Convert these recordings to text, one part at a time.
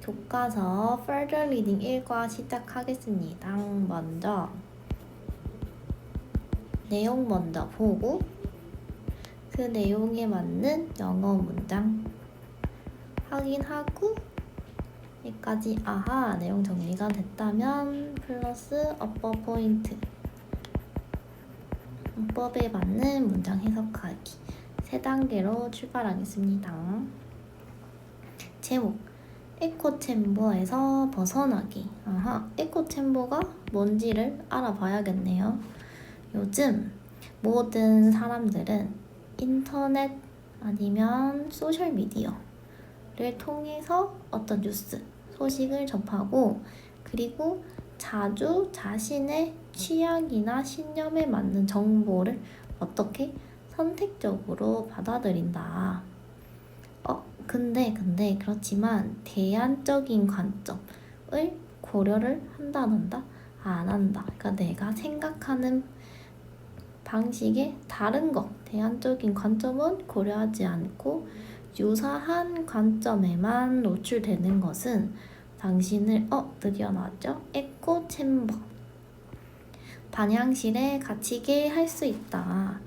교과서 Further Reading 1과 시작하겠습니다. 먼저 내용 먼저 보고 그 내용에 맞는 영어 문장 확인하고 여기까지 아하 내용 정리가 됐다면 플러스 어퍼 포인트 문법에 맞는 문장 해석하기 3단계로 출발하겠습니다. 제목 에코챔버에서 벗어나기. 에코챔버가 뭔지를 알아봐야겠네요. 요즘 모든 사람들은 인터넷 아니면 소셜미디어를 통해서 어떤 뉴스, 소식을 접하고 그리고 자주 자신의 취향이나 신념에 맞는 정보를 어떻게 선택적으로 받아들인다. 근데 그렇지만 대안적인 관점을 고려를 한다 안 한다. 그러니까 내가 생각하는 방식의 다른 것, 대안적인 관점은 고려하지 않고 유사한 관점에만 노출되는 것은 당신을 드디어 나왔죠? 에코챔버 반향실에 갇히게 할 수 있다.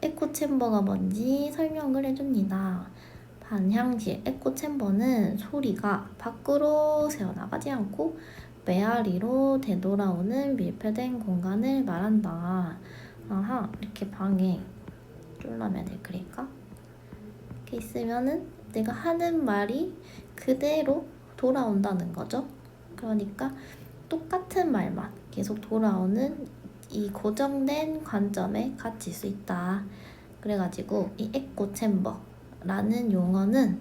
에코챔버가 뭔지 설명을 해줍니다. 반향실, 에코챔버는 소리가 밖으로 새어나가지 않고 메아리로 되돌아오는 밀폐된 공간을 말한다. 이렇게 방에 쫄라면을 그릴까? 이렇게 있으면은 내가 하는 말이 그대로 돌아온다는 거죠. 그러니까 똑같은 말만 계속 돌아오는 이 고정된 관점에 갇힐 수 있다. 그래가지고 이 에코챔버라는 용어는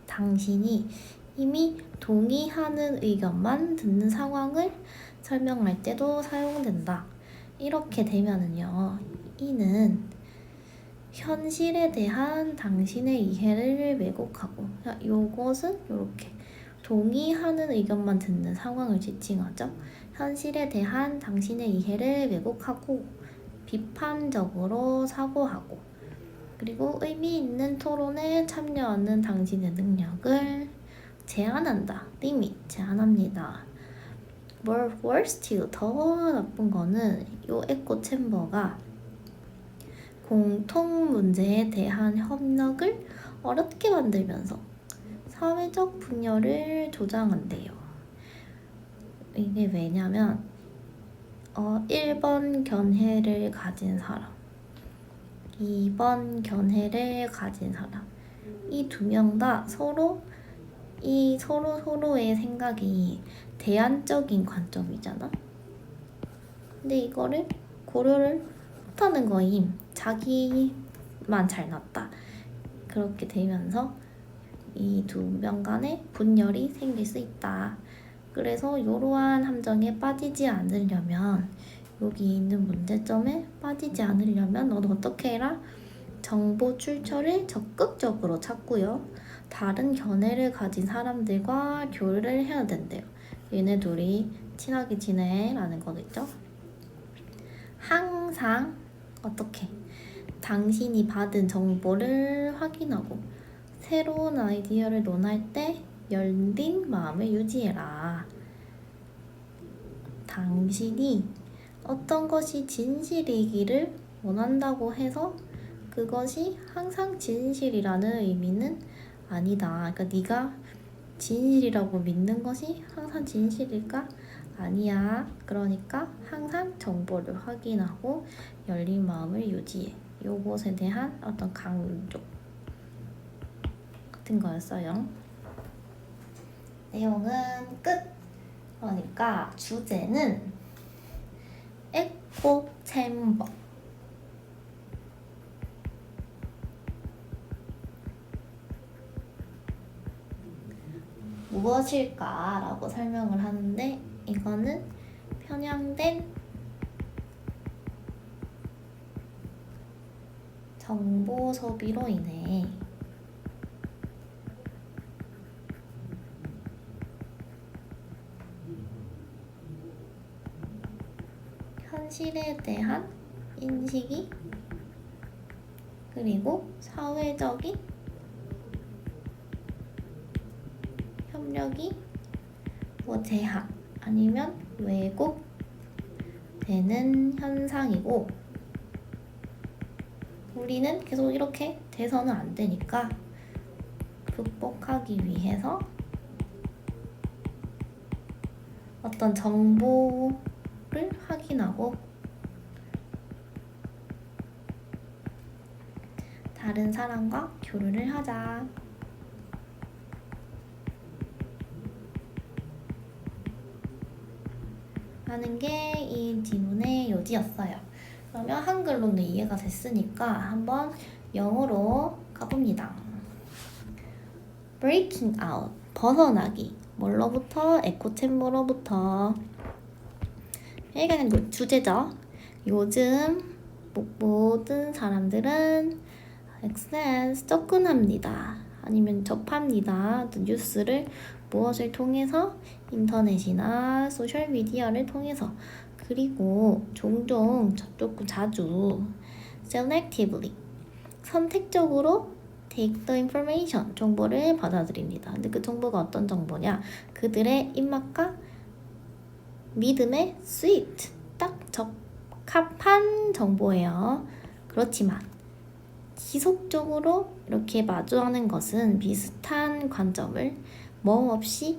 당신이 이미 동의하는 의견만 듣는 상황을 설명할 때도 사용된다. 이렇게 되면은요, 이는 현실에 대한 당신의 이해를 왜곡하고, 요것은 이렇게 동의하는 의견만 듣는 상황을 지칭하죠. 현실에 대한 당신의 이해를 왜곡하고 비판적으로 사고하고 그리고 의미 있는 토론에 참여하는 당신의 능력을 제한한다. 제한합니다. worse, 더 나쁜 거는 이 에코챔버가 공통 문제에 대한 협력을 어렵게 만들면서 사회적 분열을 조장한대요. 이게 왜냐면 1번 견해를 가진 사람, 2번 견해를 가진 사람, 이 두 명 다 서로의 생각이 대안적인 관점이잖아. 근데 이거를 고려를 못하는 거임. 자기만 잘났다. 그렇게 되면서 이 두 명 간에 분열이 생길 수 있다. 그래서 이러한 함정에 빠지지 않으려면, 여기 있는 문제점에 빠지지 않으려면 너는 어떻게 해라? 정보 출처를 적극적으로 찾고요. 다른 견해를 가진 사람들과 교류를 해야 된대요. 얘네 둘이 친하게 지내라는 거겠죠? 항상 어떻게? 당신이 받은 정보를 확인하고 새로운 아이디어를 논할 때 열린 마음을 유지해라. 당신이 어떤 것이 진실이기를 원한다고 해서 그것이 항상 진실이라는 의미는 아니다. 그러니까 네가 진실이라고 믿는 것이 항상 진실일까? 아니야. 그러니까 항상 정보를 확인하고 열린 마음을 유지해. 요것에 대한 어떤 강조 같은 거였어요. 내용은 끝. 그러니까 주제는 에코챔버. 무엇일까라고 설명을 하는데, 이거는 편향된 정보 소비로 인해 현실에 대한 인식이 그리고 사회적인 출력이 뭐 제한 아니면 왜곡되는 현상이고 우리는 계속 이렇게 돼서는 안 되니까 극복하기 위해서 어떤 정보를 확인하고 다른 사람과 교류를 하자. 하는 게 이 지문의 요지였어요. 그러면 한글로는 이해가 됐으니까 한번 영어로 가봅니다. breaking out, 벗어나기. 뭘로부터? 에코챔버로부터. 여기가 그냥 주제죠. 요즘 모든 사람들은 access, 접근합니다. 아니면 접합니다. 뉴스를 무엇을 통해서? 인터넷이나 소셜미디어를 통해서. 그리고 종종 자주 selectively, 선택적으로 take the information, 정보를 받아들입니다. 근데 그 정보가 어떤 정보냐? 그들의 입맛과 믿음에 suit, 딱 적합한 정보예요. 그렇지만 지속적으로 이렇게 마주하는 것은 비슷한 관점을 뭐 없이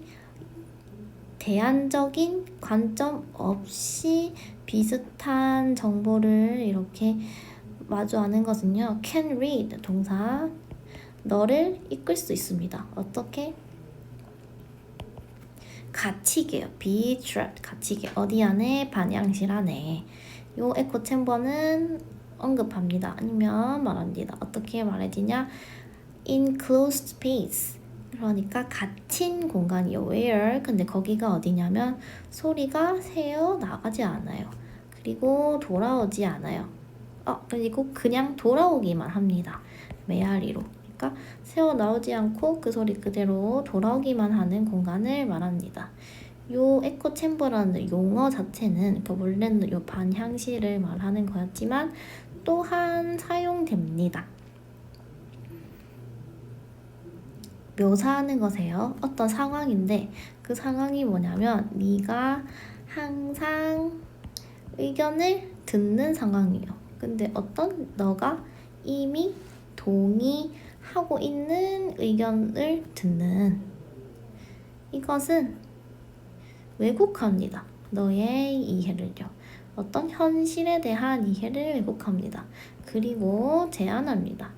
대안적인 관점 없이 비슷한 정보를 이렇게 마주하는 것은요. can read 동사 너를 이끌 수 있습니다. 어떻게? 갇히게요. be trapped 갇히게. 어디 안에? 반향실 안에. 요 에코챔버는 언급합니다. 아니면 말합니다. 어떻게 말해지냐? in closed space. 그러니까 갇힌 공간이요. where. 근데 거기가 어디냐면 소리가 새어 나가지 않아요. 그리고 돌아오지 않아요. 그리고 그냥 돌아오기만 합니다. 메아리로. 그러니까 새어 나오지 않고 그 소리 그대로 돌아오기만 하는 공간을 말합니다. 요 에코챔버라는 용어 자체는 원래는 요 반향실을 말하는 거였지만 또한 사용됩니다. 묘사하는 것이에요. 어떤 상황인데 그 상황이 뭐냐면 네가 항상 의견을 듣는 상황이에요. 근데 어떤 너가 이미 동의하고 있는 의견을 듣는 이것은 왜곡합니다. 너의 이해를요. 어떤 현실에 대한 이해를 왜곡합니다. 그리고 제안합니다.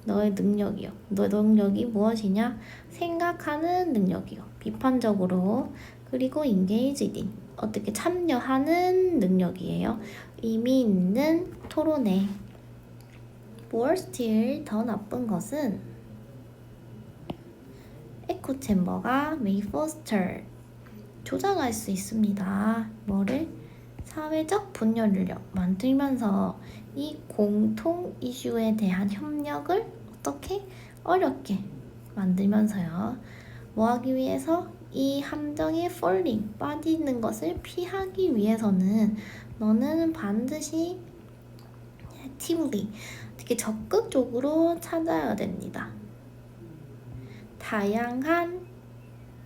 너의 능력이요. 너의 능력이 무엇이냐? 생각하는 능력이요. 비판적으로. 그리고 engaged in, 어떻게 참여하는 능력이에요. 의미 있는 토론에. worse, 더 나쁜 것은 에코챔버가 may foster, 조장할 수 있습니다. 뭐를? 사회적 분열을 만들면서 이 공통 이슈에 대한 협력을 어떻게? 어렵게 만들면서요. 뭐 하기 위해서? 이 함정에 falling, 빠지는 것을 피하기 위해서는 너는 반드시 actively, 되게 적극적으로 찾아야 됩니다. 다양한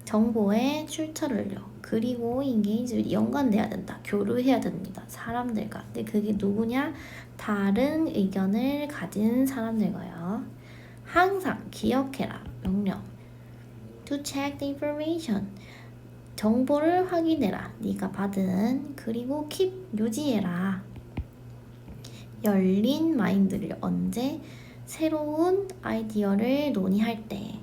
정보의 출처를요. 그리고 engage, 연관돼야 된다. 교류해야 됩니다. 사람들과. 근데 그게 누구냐? 다른 의견을 가진 사람들과요. 항상 기억해라. 명령. To check the information. 정보를 확인해라. 네가 받은. 그리고 keep, 유지해라. 열린 마인드를 언제? 새로운 아이디어를 논의할 때.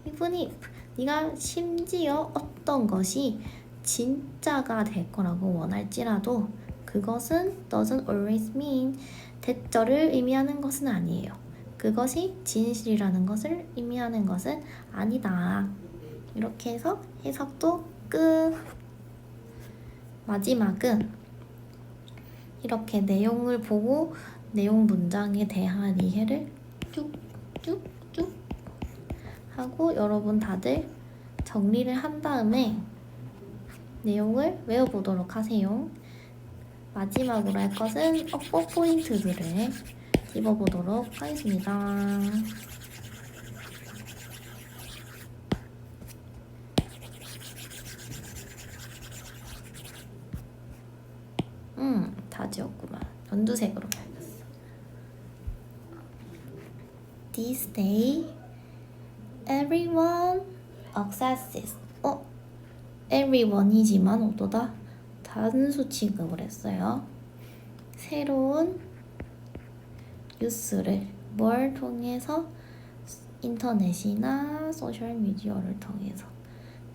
even if, 네가 심지어 어떤 것이 진짜가 될 거라고 원할지라도 그것은 doesn't always mean, 대절을 의미하는 것은 아니에요. 그것이 진실이라는 것을 의미하는 것은 아니다. 이렇게 해서 해석도 끝. 마지막은 이렇게 내용을 보고 내용 문장에 대한 이해를 쭉쭉쭉 하고 여러분 다들 정리를 한 다음에 내용을 외워보도록 하세요. 마지막으로 할 것은 어법 포인트들을 집어보도록 하겠습니다. 바지였구만. 연두색으로 발랐어. This day, everyone accesses. everyone이지만 어떠다? 단수 취급을 했어요. 새로운 뉴스를 뭘 통해서? 인터넷이나 소셜미디어를 통해서.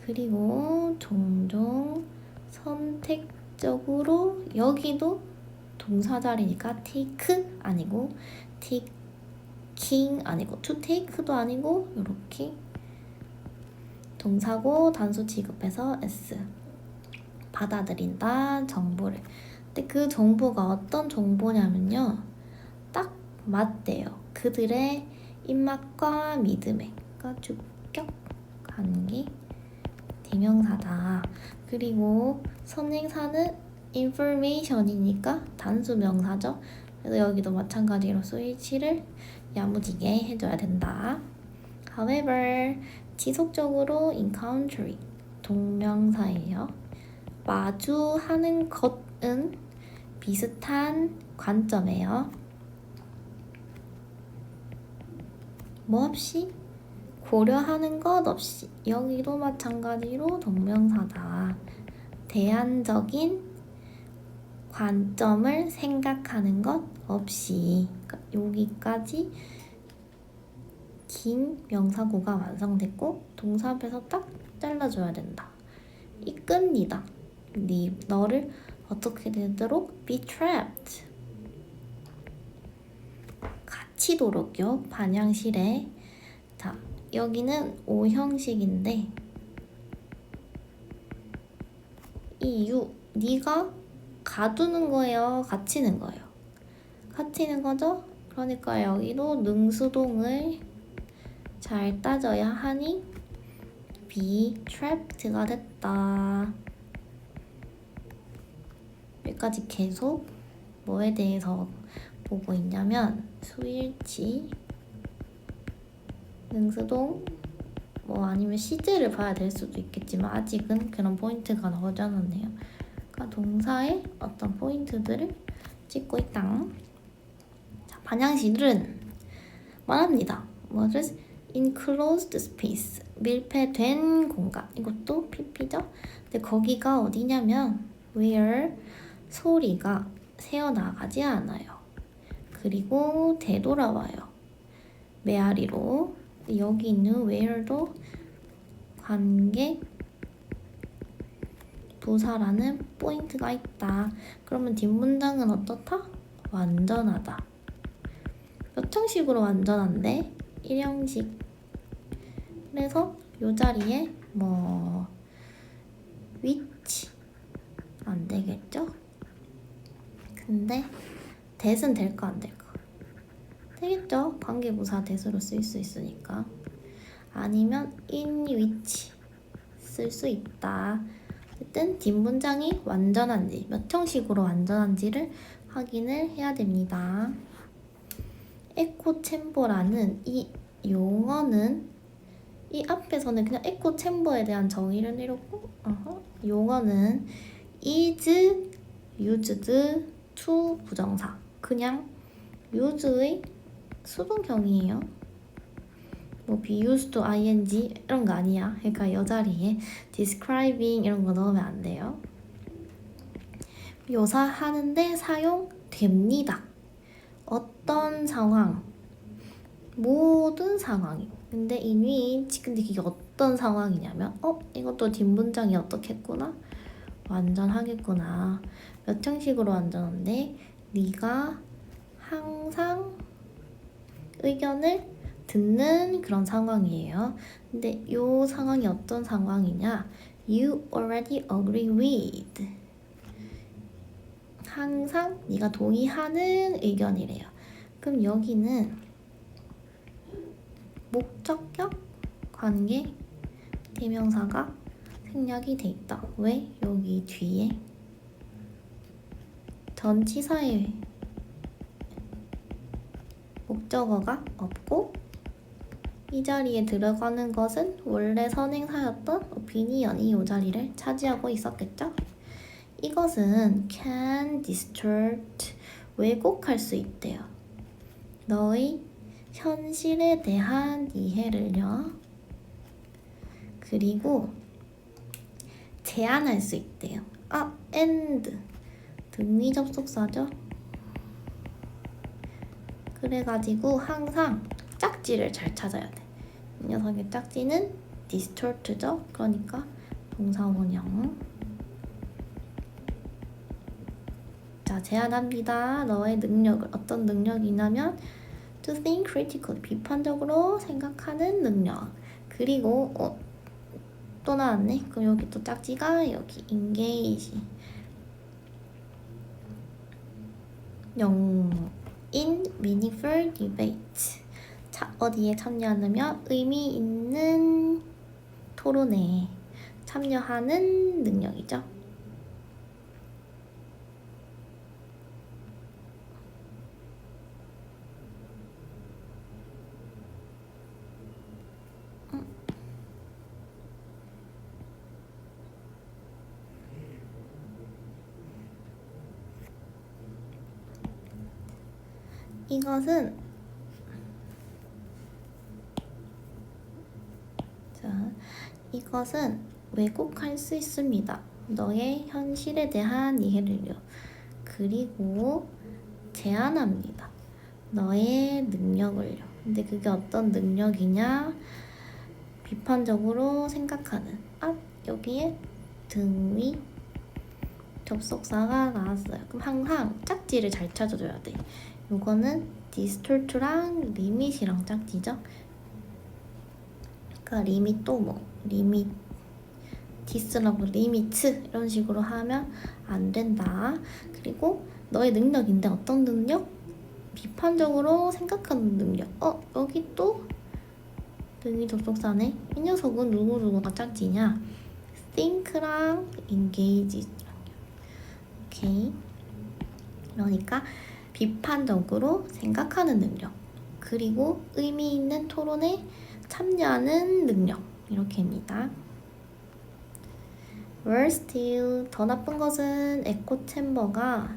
그리고 종종 선택적으로, 여기도 동사 자리니까 take 아니고 taking 아니고 to take도 아니고 이렇게 동사고 단수 취급해서 s. 받아들인다 정보를. 근데 그 정보가 어떤 정보냐면요, 딱 맞대요. 그들의 입맛과 믿음에. 그러니까 주격 관계 대명사다. 그리고 선행사는 information이니까 단수 명사죠. 그래서 여기도 마찬가지로 스위치를 야무지게 해줘야 된다. However, 지속적으로 encountering 동명사예요. 마주하는 것은 비슷한 관점이에요. 뭐 없이? 고려하는 것 없이. 여기도 마찬가지로 동명사다. 대안적인 관점을 생각하는 것 없이. 그러니까 여기까지 긴 명사구가 완성됐고 동사 앞에서 딱 잘라줘야 된다. 이끕니다. 너를 어떻게 되도록? be trapped. 갇히도록요. 반향실에. 자, 여기는 오형식인데 이 네가 가두는 거예요? 갇히는 거예요? 갇히는 거죠? 그러니까 여기도 능수동을 잘 따져야 하니 be trapped가 됐다. 여기까지 계속 뭐에 대해서 보고 있냐면 수일치, 능수동, 뭐 아니면 시제를 봐야 될 수도 있겠지만 아직은 그런 포인트가 나오지 않았네요. 그러니까 동사의 어떤 포인트들을 찍고 있다. 자, 반향실은 말합니다. 뭐를? enclosed space, 밀폐된 공간. 이것도 PP죠? 근데 거기가 어디냐면 where 소리가 새어나가지 않아요. 그리고 되돌아와요. 메아리로. 여기 있는 where도 관계 부사라는 포인트가 있다. 그러면 뒷문장은 어떻다? 완전하다. 몇 형식으로 완전한데? 1형식. 그래서 이 자리에 뭐 which 안 되겠죠? 근데 that은 될까 안 될까? 되겠죠? 관계부사 that으로 쓸 수 있으니까. 아니면 in which 쓸 수 있다. 어쨌든 뒷문장이 완전한지, 몇 형식으로 완전한지를 확인을 해야 됩니다. 에코 챔버라는 이 용어는 이 앞에서는 그냥 에코 챔버에 대한 정의를 내렸고 용어는 is used to 부정사. 그냥 use의 수동형이에요. 뭐 be used to ing 이런 거 아니야. 그러니까 이 자리에 describing 이런 거 넣으면 안 돼요. 묘사하는데 사용됩니다. 어떤 상황? 모든 상황이. 근데 in which, 근데 이게 어떤 상황이냐면 이것도 뒷문장이 어떻게 했구나? 완전하겠구나. 몇 형식으로 완전한데 네가 항상 의견을 듣는 그런 상황이에요. 근데 이 상황이 어떤 상황이냐? You already agree with. 항상 네가 동의하는 의견이래요. 그럼 여기는 목적격 관계 대명사가 생략이 돼 있다. 왜? 여기 뒤에 전치사의 목적어가 없고 이 자리에 들어가는 것은 원래 선행사였던 opinion이 이 자리를 차지하고 있었겠죠? 이것은 can distort, 왜곡할 수 있대요. 너의 현실에 대한 이해를요. 그리고 제한할 수 있대요. and 등위 접속사죠. 그래가지고 항상 짝지를 잘 찾아야 돼. 이 녀석의 짝지는 distort죠. 그러니까 동사원형. 자, 제안합니다. 너의 능력을. 어떤 능력이냐면 to think critically, 비판적으로 생각하는 능력. 그리고 또 나왔네. 그럼 여기 또 짝지가 여기 engage. in meaningful debate. 자, 어디에 참여하냐면 의미 있는 토론에 참여하는 능력이죠. 이것은 왜곡할 수 있습니다. 너의 현실에 대한 이해를요. 그리고 제한합니다. 너의 능력을요. 근데 그게 어떤 능력이냐? 비판적으로 생각하는. 여기에 등위 접속사가 나왔어요. 그럼 항상 짝지를 잘 찾아줘야 돼. 이거는 distort랑 limit이랑 짝지죠. 그러니까 limit도 limit, dis라고 limit 이런 식으로 하면 안 된다. 그리고 너의 능력인데 어떤 능력? 비판적으로 생각하는 능력. 여기 또 등위 접속사네. 이 녀석은 누구누구가 짝지냐? think랑 engage. 오케이. 그러니까 비판적으로 생각하는 능력. 그리고 의미 있는 토론에 참여하는 능력. 이렇게입니다. Worse still, 더 나쁜 것은 에코 챔버가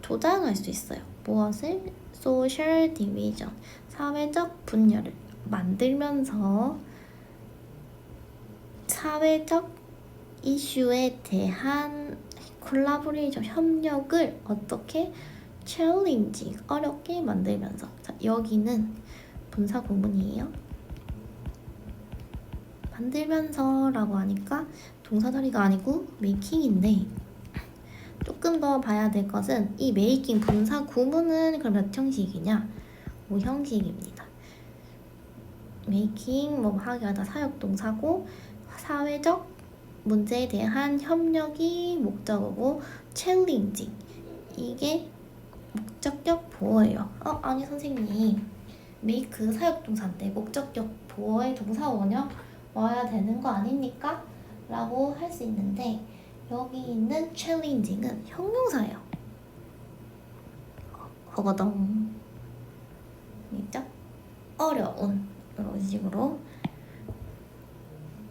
조장할 수 있어요. 무엇을? Social division, 사회적 분열을 만들면서 사회적 이슈에 대한 콜라보레이션, 협력을 어떻게 challenge, 어렵게 만들면서. 자, 여기는 분사 구문이에요. 만들면서라고 하니까 동사 자리가 아니고 making인데 조금 더 봐야 될 것은 이 making 분사 구문은 그럼 몇 형식이냐? 5형식입니다. making 하기 하다 사역동사고 사회적 문제에 대한 협력이 목적어고 challenging 이게 목적격 보어예요. 아니 선생님 make 사역동사인데 목적격 보어의 동사원형 와야 되는 거 아닙니까? 라고 할 수 있는데 여기 있는 challenging은 형용사예요. 허거덩 있죠? 어려운 이런 식으로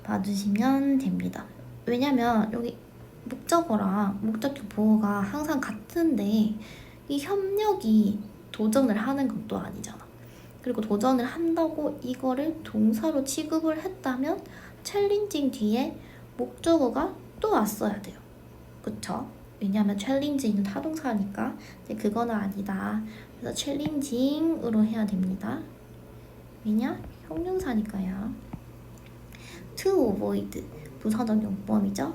봐주시면 됩니다. 왜냐면 여기 목적어랑 목적격 보어가 항상 같은데 이 협력이 도전을 하는 것도 아니잖아. 그리고 도전을 한다고 이거를 동사로 취급을 했다면 챌린징 뒤에 목적어가 또 왔어야 돼요. 그쵸? 왜냐하면 챌린징은 타동사니까 이제 그거는 아니다. 그래서 챌린징으로 해야 됩니다. 왜냐? 형용사니까요. To avoid 부사적 용법이죠.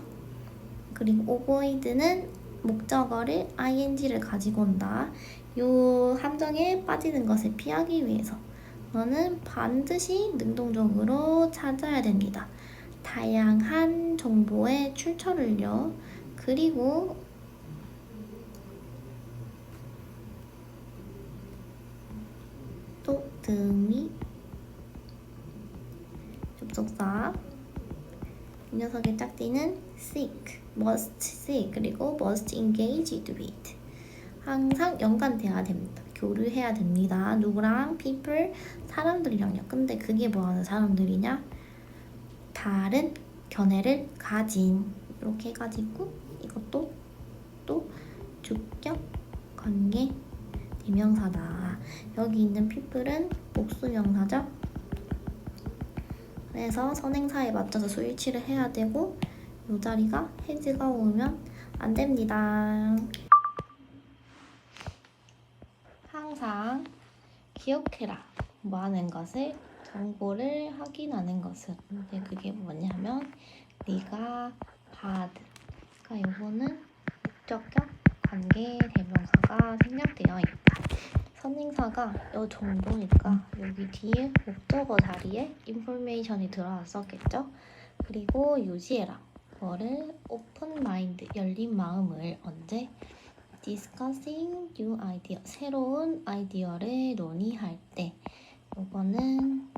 그리고 avoid는 목적어를 ing를 가지고 온다. 요 함정에 빠지는 것을 피하기 위해서 너는 반드시 능동적으로 찾아야 됩니다. 다양한 정보의 출처를요. 그리고 또 등이 접속사 이 녀석의 짝띠는 seek, must seek 그리고 must engage with 항상 연관돼야 됩니다. 교류해야 됩니다. 누구랑? people, 사람들이랑요. 근데 그게 뭐하는 사람들이냐? 다른 견해를 가진 이렇게 해가지고 이것도 또 주격 관계 대명사다. 여기 있는 people은 복수명사죠. 그래서 선행사에 맞춰서 수일치를 해야 되고 이 자리가 has가 오면 안 됩니다. 항상 기억해라. 뭐 하는 것을 정보를 확인하는 것은 근데 그게 뭐냐면 네가 had 그러니까 요거는 목적격 관계 대명사가 생략되어 있다. 선행사가 요 정보니까 여기 뒤에 목적어 자리에 인포메이션이 들어왔었겠죠. 그리고 유지해라. 그거를 open mind 열린 마음을 언제 discussing new idea 새로운 아이디어를 논의할 때 이거는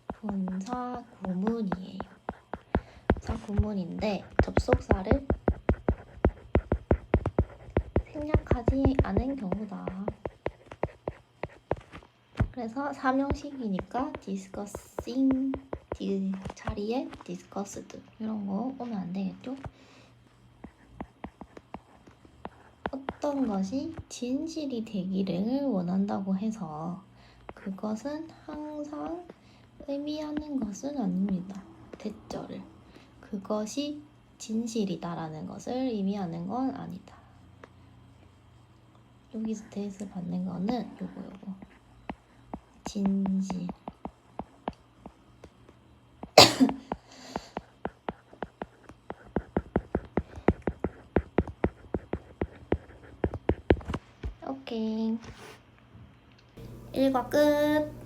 분사 구문이에요. 분사 구문인데 접속사를 생략하지 않은 경우다. 그래서 사명식이니까 discussing 자리에 discussed 이런 거 오면 안 되겠죠? 어떤 것이 진실이 되기를 원한다고 해서 그것은 항상 의미하는 것은 아닙니다. 대절을 그것이 진실이다라는 것을 의미하는 건 아니다. 여기서 대해서 받는 거는 요거 진실 오케이 1과 끝.